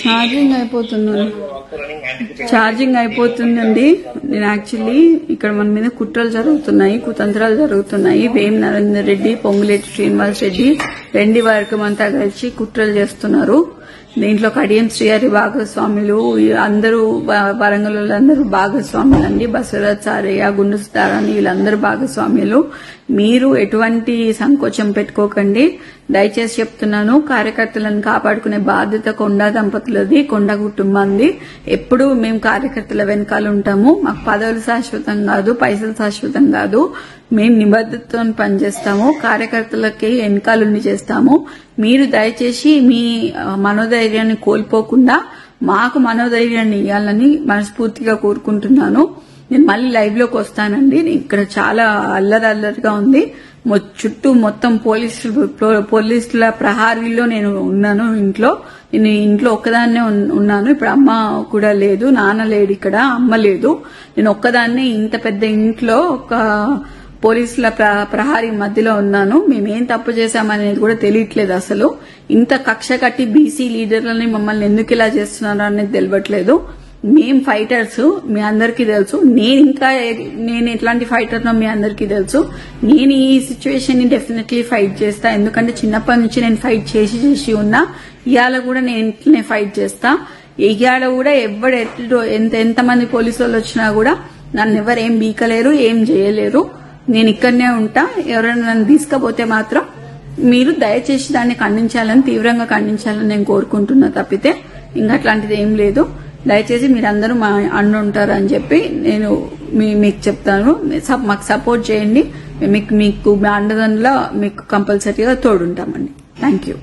Charging అయిపోతుందండి. నేను actually ఇక్కడ మన మీద కుట్రలు జరుగుతున్నాయి, కుతంత్రాలు జరుగుతున్నాయి. వేం నరేందర్ రెడ్డి, పొంగులేటి శ్రీనివాస్ రెడ్డి, రెండి వర్గం అంతా కలిసి కుట్రలు చేస్తున్నారు. దీంట్లో కడియం శ్రీహరి భాగస్వాములు, అందరూ వరంగల్ అందరూ భాగస్వాములండి. బసవరాజ్ సారయ్య, గుండు సుధారాణి వీళ్ళందరూ భాగస్వాములు. మీరు ఎటువంటి సంకోచం పెట్టుకోకండి. దయచేసి చెప్తున్నాను, కార్యకర్తలను కాపాడుకునే బాధ్యత కొండా దంపతులది, కొండా కుటుంబాన్ని. ఎప్పుడు మేము కార్యకర్తల వెనకాల ఉంటాము. మాకు పదవులు శాశ్వతం కాదు, పైసలు శాశ్వతం కాదు. మేము నిబద్ధతతో పనిచేస్తాము, కార్యకర్తలకి వెనకాలని చేస్తాము. మీరు దయచేసి మీ మనోధైర్యాన్ని కోల్పోకుండా మాకు మనోధైర్యాన్ని ఇవ్వాలని మనస్ఫూర్తిగా కోరుకుంటున్నాను. నేను మళ్ళీ లైవ్ లోకి వస్తానండి. ఇక్కడ చాలా అల్లరిగా ఉంది. చుట్టూ మొత్తం పోలీసుల ప్రహారీలో నేను ఉన్నాను. నేను ఇంట్లో ఒక్కదాన్నే ఉన్నాను. ఇప్పుడు అమ్మ కూడా లేదు, నాన్న లేడు, ఇక్కడ అమ్మ లేదు. నేను ఒక్కదాన్నే ఇంత పెద్ద ఇంట్లో ఒక పోలీసుల ప్రహారీ మధ్యలో ఉన్నాను. మేమేం తప్పు చేశామనేది కూడా తెలియట్లేదు. అసలు ఇంత కక్ష కట్టి బీసీ లీడర్లని మమ్మల్ని ఎందుకు ఇలా చేస్తున్నారు అనేది తెలియట్లేదు. మేం ఫైటర్స్, మీ అందరికీ తెలుసు. నేను ఎట్లాంటి ఫైటర్నో మీ అందరికీ తెలుసు. నేను ఈ సిచ్యువేషన్ ని డెఫినెట్లీ ఫైట్ చేస్తా. ఎందుకంటే చిన్నప్పటి నుంచి నేను ఫైట్ చేసి ఉన్నా. ఇవాళ కూడా నేను ఇంట్లోనే ఫైట్ చేస్తా. ఇవాళ కూడా ఎంతమంది పోలీసు వాళ్ళు వచ్చినా కూడా నన్ను ఎవరు ఏం బీకలేరు, ఏం చేయలేరు. నేను ఇక్కడనే ఉంటా. ఎవరైనా నన్ను తీసుకపోతే మాత్రం మీరు దయచేసి దాన్ని ఖండించాలని, తీవ్రంగా ఖండించాలని నేను కోరుకుంటున్నా. తప్పితే ఇంకా అట్లాంటిది ఏం లేదు. దయచేసి మీరందరూ మా అండ ఉంటారని చెప్పి నేను మీకు చెప్తాను. మాకు సపోర్ట్ చేయండి. మీకు మీ అండదండలో మీకు కంపల్సరీగా తోడుంటామండి. Thank you.